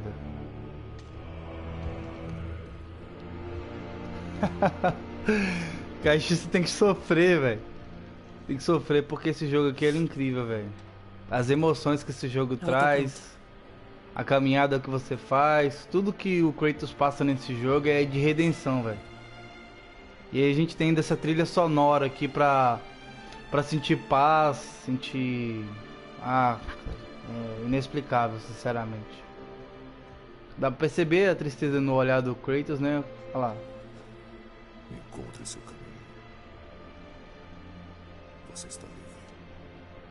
merda. Caixa, você tem que sofrer, velho. Tem que sofrer porque esse jogo aqui é incrível, velho. As emoções que esse jogo Ela tá pronta. traz, a caminhada que você faz, tudo que o Kratos passa nesse jogo é de redenção, velho. E aí a gente tem dessa trilha sonora aqui pra sentir paz, sentir... Ah, é inexplicável, sinceramente. Dá pra perceber a tristeza no olhar do Kratos, né? Olha lá. Encontre seu caminho. Você está livre.